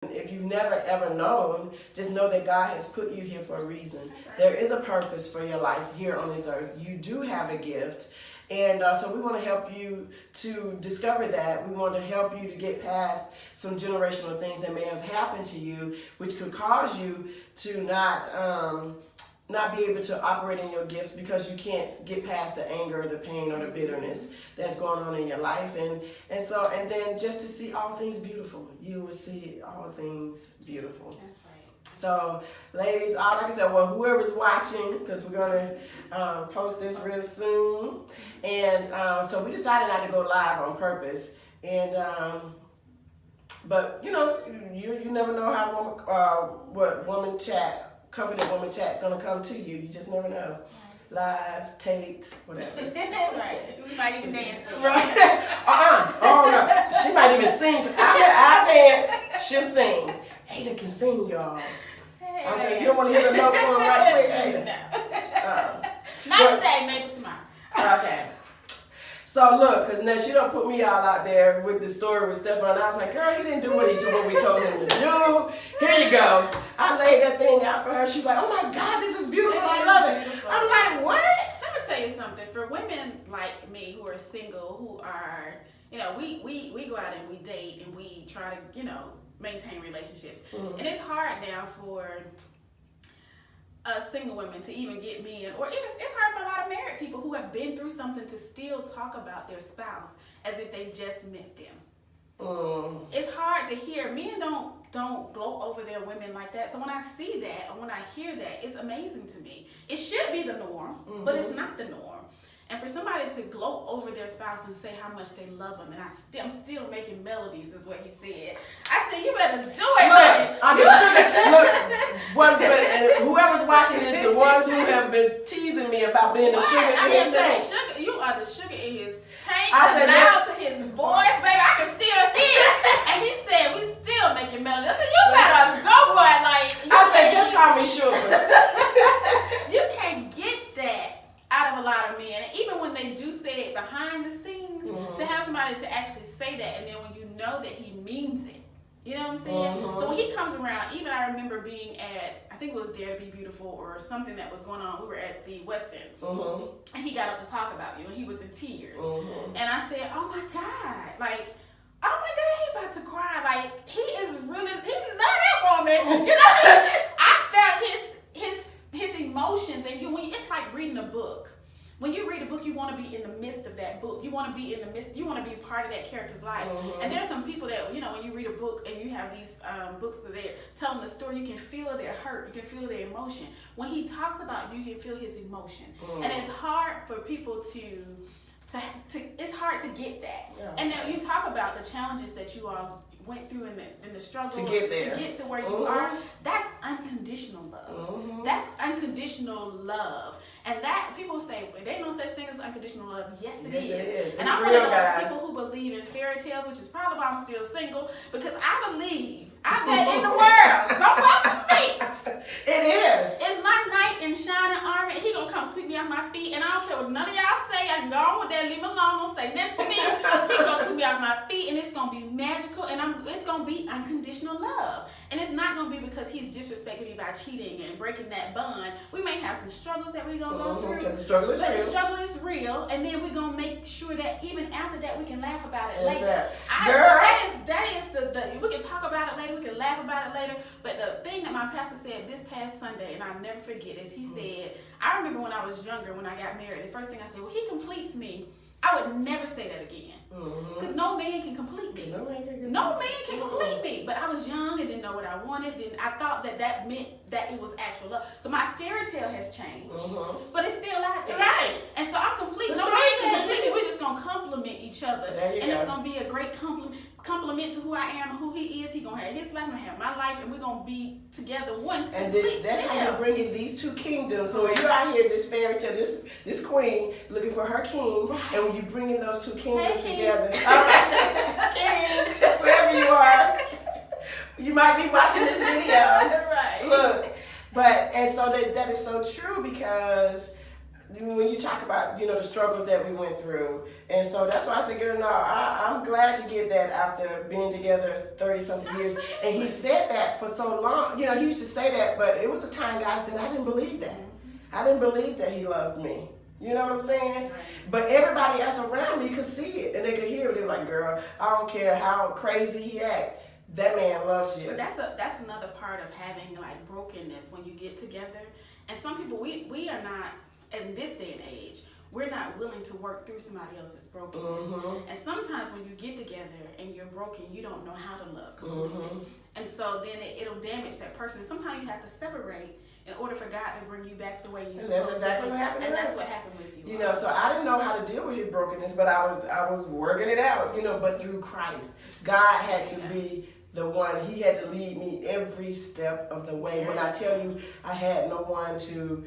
If you've never ever known, just know that God has put you here for a reason. There is a purpose for your life here on this earth. You do have a gift. And so we want to help you to discover that. We want to help you to get past some generational things that may have happened to you, which could cause you to not be able to operate in your gifts because you can't get past the anger, the pain, or the bitterness that's going on in your life. And then just to see all things beautiful. You will see all things beautiful. That's right. So, ladies, like I said, well, whoever's watching, because we're going to post this real soon. And so we decided not to go live on purpose. And but, you never know how what woman chat, Confident Woman Chat is going to come to you. You just never know. Live, taped, whatever. Right. We might even dance. Right. Oh, no. She might even sing. I dance. She'll sing. Ada can sing, y'all. Hey. I'm saying, you don't want to hear the note from right quick, Ada? No. Not today, maybe tomorrow. Okay. So look, because now she don't put me all out there with the story with Stefan. I was like, girl, he didn't do what we told him to do. Here you go. I laid that thing out for her. She's like, oh my God, this is beautiful. I love it. I'm like, what? Let me tell you something. For women like me who are single, who are, we go out and we date and we try to, maintain relationships. Mm-hmm. And it's hard now for us single women to even get men, or it's hard for a lot of married people who have been through something to still talk about their spouse as if they just met them. It's hard to hear. Men don't gloat over their women like that. So when I see that, or when I hear that, it's amazing to me. It should be the norm, but it's not the norm. And for somebody to gloat over their spouse and say how much they love them, and I'm still making melodies, is what he said. I said, you better do it, honey. Whoever's watching is the ones who have been teasing me about being the sugar in his tank. You are the sugar in his tank. I said, loud to his voice, baby. I can still hear. And he said, we still making melodies. I said, you better go, boy. I said, just call me sugar. You can't get that out of a lot of men. And even when they do say it behind the scenes, to have somebody to actually say that, and then when you know that he means it. You know what I'm saying? So when he comes around, even I remember being at, I think it was Dare to Be Beautiful or something that was going on. We were at the West End. And he got up to talk about you, and he was in tears. And I said, oh my God, oh my God, he about to cry. He is really, he love that woman. I felt his emotions, and it's like reading a book. When you read a book, you want to be in the midst of that book. You want to be in the midst. You want to be part of that character's life. And there's some people that, when you read a book and you have these books that they're telling the story, you can feel their hurt. You can feel their emotion. When he talks about you can feel his emotion. And it's hard for people to it's hard to get that. Yeah. And then you talk about the challenges that you all went through in the struggle to get there, to get to where you are. That's unconditional love. That's unconditional love. And that people say, well, there ain't no such thing as unconditional love. Yes, it is. And I'm one of those people who believe in fairy tales, which is probably why I'm still single, because I believe I'm that in the world. Don't fuck with me. It is. It's my knight in shining armor. He gonna come sweep me off my feet, and I don't care what none of y'all say. I can go on with that. Leave me alone. Don't say nothing to me. He gonna sweep me off my feet, and it's gonna be magical, and it's gonna be unconditional love. And it's not gonna be because he's disrespecting me by cheating and breaking that bond. We may have some struggles that we're gonna go through. Because the struggle is real. The struggle is real, and then we're gonna make sure that even after that we can laugh about it later. That is the we can talk about it later, we can laugh about it later. But the thing that my pastor said this past Sunday, and I'll never forget, is he said, I remember when I was younger, when I got married, the first thing I said, well, he completes me. I would never say that again. Because no man can complete me. No man can complete me. But I was young and didn't know what I wanted. I thought that meant that it was actual love. So my fairy tale has changed. But it's still out there. Right. And so I'm complete. No man can complete me. We're just going to compliment each other. And it's going to be a great compliment to who I am and who he is. He's going to have his life, I'm going to have my life, and we're going to be together once. And that's how you bring in these two kingdoms. So you're out here, this fairy tale, this queen looking for her king, and when you bring in those two kingdoms together, all right, king, wherever you are, you might be watching this video. Right. Look, and so that is so true, because when you talk about, the struggles that we went through. And so that's why I said, girl, no, I'm glad to get that after being together 30-something years. And he said that for so long. He used to say that, but it was a time, guys, that I didn't believe that. I didn't believe that he loved me. You know what I'm saying? But everybody else around me could see it, and they could hear it. They were like, girl, I don't care how crazy he act. That man loves you. But that's another part of having like brokenness when you get together. And some people, we are not, in this day and age, we're not willing to work through somebody else's brokenness. And sometimes when you get together and you're broken, you don't know how to love completely. And so then it'll damage that person. Sometimes you have to separate in order for God to bring you back the way you're supposed to. That's exactly what happened. And that's what happened with you. So I didn't know how to deal with his brokenness, but I was working it out, but through Christ. God had to be the one. He had to lead me every step of the way. When I tell you I had no one to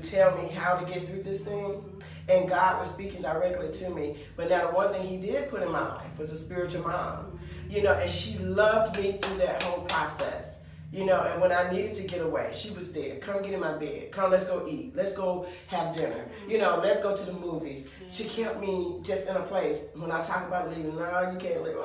tell me how to get through this thing, and God was speaking directly to me. But now the one thing he did put in my life was a spiritual mom, and she loved me through that whole process. And when I needed to get away, she was there. Come get in my bed. Come, let's go eat. Let's go have dinner. Let's go to the movies. She kept me just in a place. When I talk about leaving, no, you can't leave.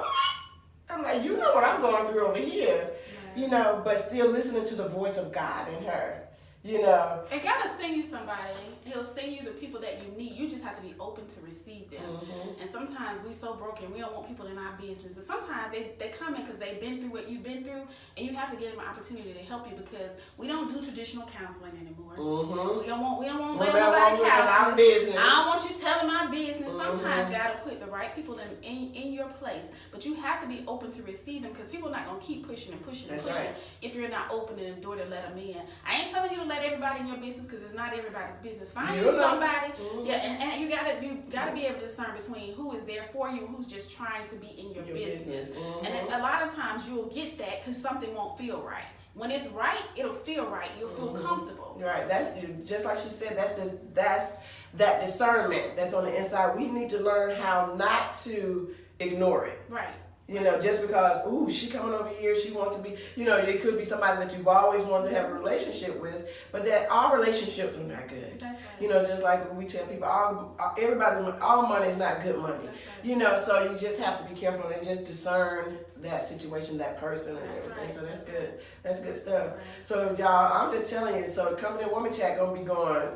I'm like, you know what I'm going through over here. But still listening to the voice of God in her. And God will send you somebody. He'll send you the people that you need. You just have to be open to receive them. And sometimes we're so broken, we don't want people in our business. But sometimes they come in because they've been through what you've been through, and you have to give them an opportunity to help you, because we don't do traditional counseling anymore. We don't want nobody counseling. I don't want you telling my business. Sometimes God will put the right people in your place, but you have to be open to receive them, because people are not going to keep pushing and pushing and pushing if you're not opening the door to let them in. I ain't telling you to let everybody in your business, because it's not everybody's business. Find you somebody, and you gotta be able to discern between who is there for you and who's just trying to be in your business. And a lot of times you'll get that because something won't feel right. When it's right, it'll feel right. You'll feel comfortable. Right. That's just like she said. That's that discernment that's on the inside. We need to learn how not to ignore it. Right. Just because, she coming over here, she wants to be, it could be somebody that you've always wanted to have a relationship with, but that all relationships are not good. That's right. Just like we tell people, all money is not good money. That's right. So you just have to be careful and just discern that situation, that person, and everything. Right. So that's good. That's good stuff. Right. So y'all, I'm just telling you, so Covenant Woman Chat gonna be going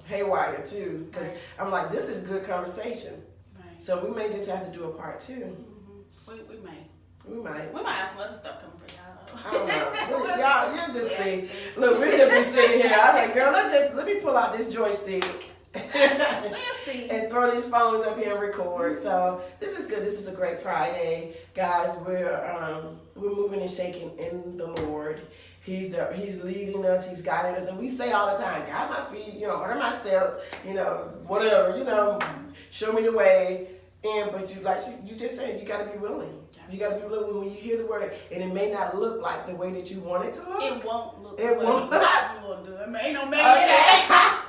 haywire too, because I'm like, this is good conversation. Right. So we may just have to do a part 2. We might have some other stuff coming for y'all. I don't know. Y'all, you'll just see. Look, we'll just be sitting here. I was like, girl, let me pull out this joystick we'll see. and throw these phones up here and record. So this is good. This is a great Friday, guys. We're moving and shaking in the Lord. He's leading us. He's guiding us, and we say all the time, guide my feet, order my steps, whatever, show me the way. But you just said, you got to be willing. You got to be willing when you hear the word, and it may not look like the way that you want it to look. It won't look. It won't. You won't do it. Ain't no man.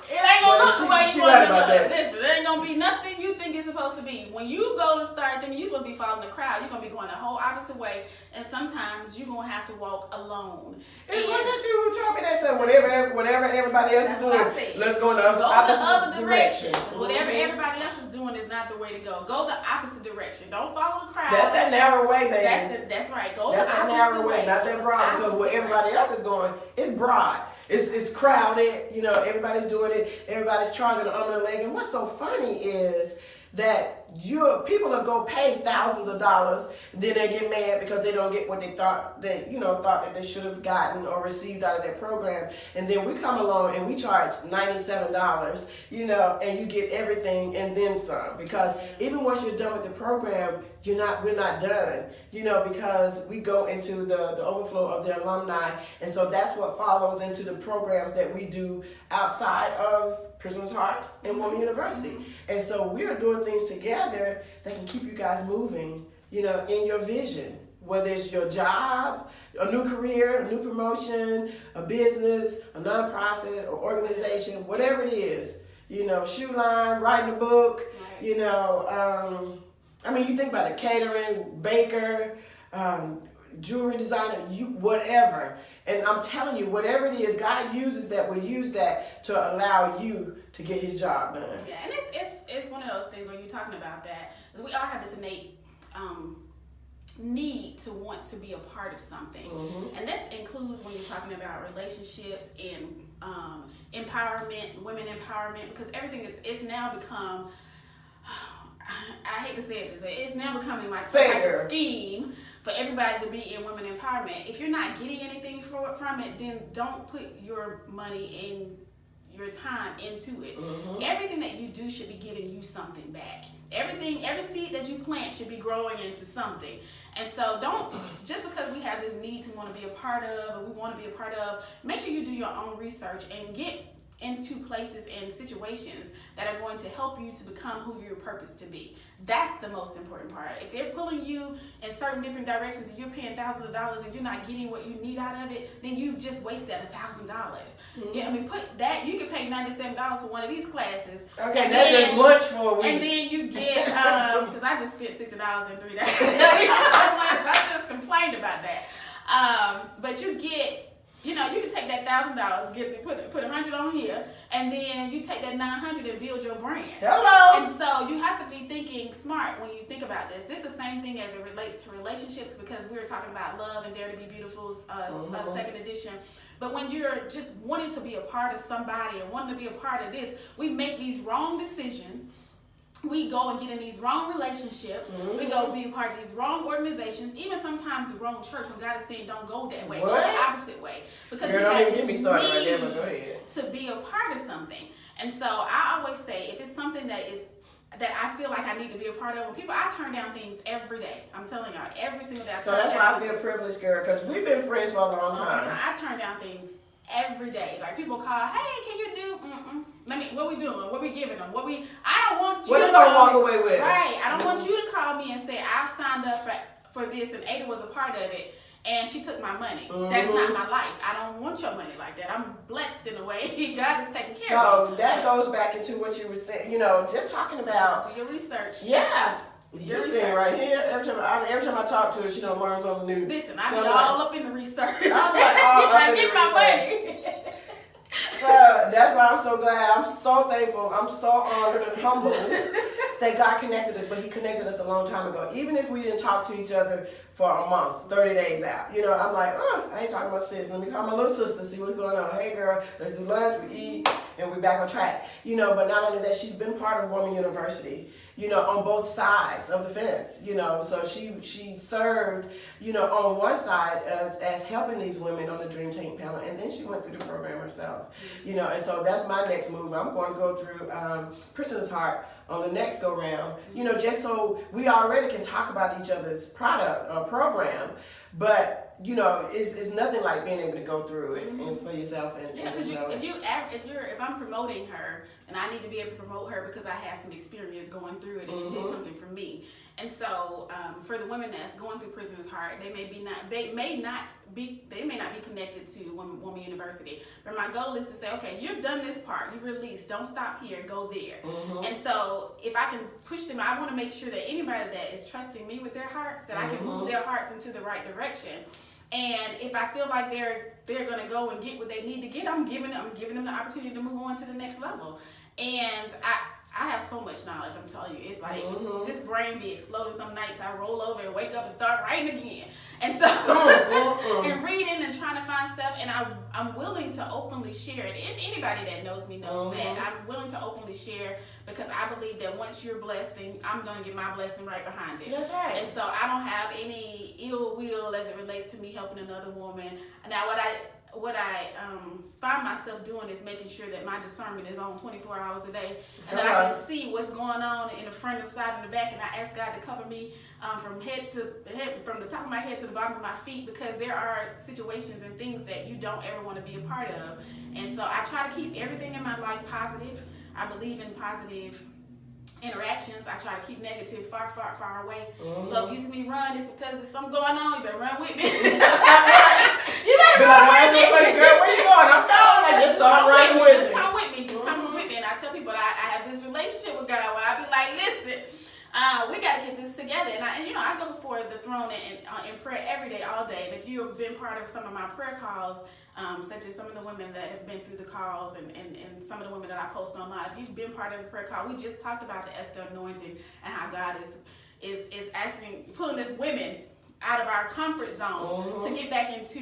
It ain't gonna look the way you want it to look. Listen, there ain't gonna be nothing you think it's supposed to be. When you go to start thinking you're supposed to be following the crowd, you're gonna be going the whole opposite way, and sometimes you're gonna have to walk alone. It's what that you who told me that said whatever everybody else is doing, let's go in the opposite direction. Whatever everybody else is doing is not the way to go. Go the opposite direction. Don't follow the crowd. That's that narrow way, baby. That's right. Go that's the that opposite narrow way, not that broad. Because what everybody else is going, it's broad. It's crowded. Everybody's doing it. Everybody's charging an arm and a leg. And what's so funny is that people will go pay thousands of dollars, then they get mad because they don't get what they thought that they should have gotten or received out of their program. And then we come along and we charge $97, and you get everything and then some. Because even once you're done with the program, we're not done, because we go into the overflow of the alumni. And so that's what follows into the programs that we do outside of Prisoner's Heart and Woman University. And so we're doing things together that can keep you guys moving, in your vision. Whether it's your job, a new career, a new promotion, a business, a nonprofit or organization, whatever it is, shoe line, writing a book, you think about it, catering, baker, jewelry designer, you whatever. And I'm telling you, whatever it is, God uses that, will use that to allow you to get his job done. Yeah, and it's one of those things when you're talking about that, is we all have this innate need to want to be a part of something. And this includes when you're talking about relationships and empowerment, women empowerment, because everything is now become, I hate to say it, it's now becoming like some type of scheme for everybody to be in women empowerment. If you're not getting anything from it, then don't put your money in your time into it. Everything that you do should be giving you something back. Every seed that you plant should be growing into something. And so don't, just because we have this need to want to be a part of, or we want to be a part of, make sure you do your own research and get into places and situations that are going to help you to become who you're purposed to be. That's the most important part. If they're pulling you in certain different directions and you're paying thousands of dollars and you're not getting what you need out of it, then you've just wasted $1,000. Yeah, I mean, put that, you could pay $97 for one of these classes. Okay, that's just lunch for a week. And then you get, because I just spent $60 in 3 days. I just complained about that. But you get, you know, you can take that $1,000, put $100 on here, and then you take that $900 and build your brand. Hello. And so you have to be thinking smart when you think about this. This is the same thing as it relates to relationships, because we were talking about Love and Dare to Be Beautiful's second edition. But when you're just wanting to be a part of somebody and wanting to be a part of this, we make these wrong decisions. We go and get in these wrong relationships. We go be a part of these wrong organizations, even sometimes the wrong church, when God is saying don't go that way, go the opposite way. Because we have this need to be a part of something. And so I always say, if it's something that I feel like I need to be a part of, I turn down things every day. I'm telling y'all, every single day. So that's why I feel privileged, girl, because we've been friends for a long time. I turn down things every day. Like, people call, hey, can you do? What we doing? What we giving them? I don't want you what to are they gonna walk away with? Right. I don't want you to call me and say I signed up for this and Ada was a part of it and she took my money. That's not my life. I don't want your money like that. I'm blessed in a way. God is taking care of me. So that goes back into what you were saying. You know, just talking about do your research. Yeah. This thing right here, every time I talk to her, she don't learn something new. Listen, I be all up in the research. I'm like all up in the research. My money. So that's why I'm so glad. I'm so thankful. I'm so honored and humbled that God connected us, but he connected us a long time ago. Even if we didn't talk to each other for a month, 30 days out. You know, I'm like, I ain't talking about sis. Let me call my little sister, see what's going on. Hey girl, let's do lunch, we eat, and we're back on track. You know, but not only that, she's been part of Woman University, you know, on both sides of the fence, you know. So she served, you know, on one side as helping these women on the Dream Tank panel, and then she went through the program herself, you know. And so that's my next move. I'm going to go through Prisoner's Heart on the next go round, you know, just so we already can talk about each other's product or program, but you know, it's nothing like being able to go through it and for yourself and because if I'm promoting her and I need to be able to promote her because I had some experience going through it and it did something for me. And so for the women that's going through Prisoner's Heart, they may not be connected to Woman University. But my goal is to say, okay, you've done this part, you've released, don't stop here, go there. And so if I can push them, I want to make sure that anybody that is trusting me with their hearts, that I can move their hearts into the right direction. And if I feel like they're gonna go and get what they need to get, I'm giving them the opportunity to move on to the next level. And I have so much knowledge, I'm telling you. It's like this brain be exploding some nights. I roll over and wake up and start writing again. And so, and reading and trying to find stuff. And I'm willing to openly share it. And anybody that knows me knows that. I'm willing to openly share because I believe that once you're blessed, then I'm going to get my blessing right behind it. That's right. And so I don't have any ill will as it relates to me helping another woman. Now, what I find myself doing is making sure that my discernment is on 24 hours a day and that I can see what's going on in the front, the side, and the back, and I ask God to cover me from the top of my head to the bottom of my feet, because there are situations and things that you don't ever want to be a part of. And so I try to keep everything in my life positive. I believe in positive interactions. I try to keep negative far, far, far away. So if you see me run, it's because there's something going on. You better run with me. You better run with me. Girl, where you going? I'm going. I just start running with me. Just come with me. Just come with me. And I tell people I have this relationship with God where I be like, listen, we got to get this together. And I go before the throne in prayer every day, all day. And if you've been part of some of my prayer calls, such as some of the women that have been through the calls and some of the women that I post online, if you've been part of the prayer call, we just talked about the Esther anointing and how God is asking, pulling us women out of our comfort zone to get back into